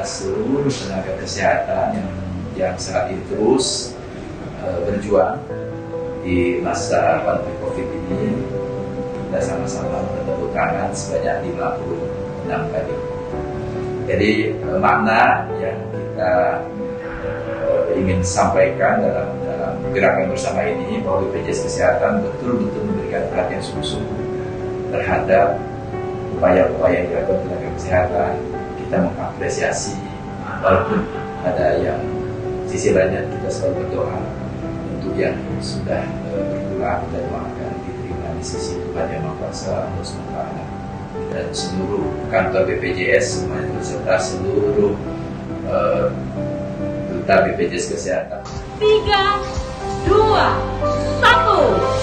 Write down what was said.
seluruh tenaga kesehatan yang saat ini terus berjuang di masa pandemi COVID ini. Kita sama-sama bertepuk tangan sebanyak 56 kali. Jadi makna yang kita ingin sampaikan dalam gerakan bersama ini bahwa BPJS Kesehatan betul-betul memberikan perhatian sungguh-sungguh terhadap upaya-upaya yang dilakukan tenaga kesehatan. Kita mengapresiasi, walaupun ada yang sisi lainnya kita selalu berdoa untuk yang sudah berpulang dan doakan diterima di sisi Tuhan Yang Maha Kuasa Allah SWT, dan seluruh kantor BPJS semuanya beserta seluruh duta BPJS Kesehatan. 3, 2, 1.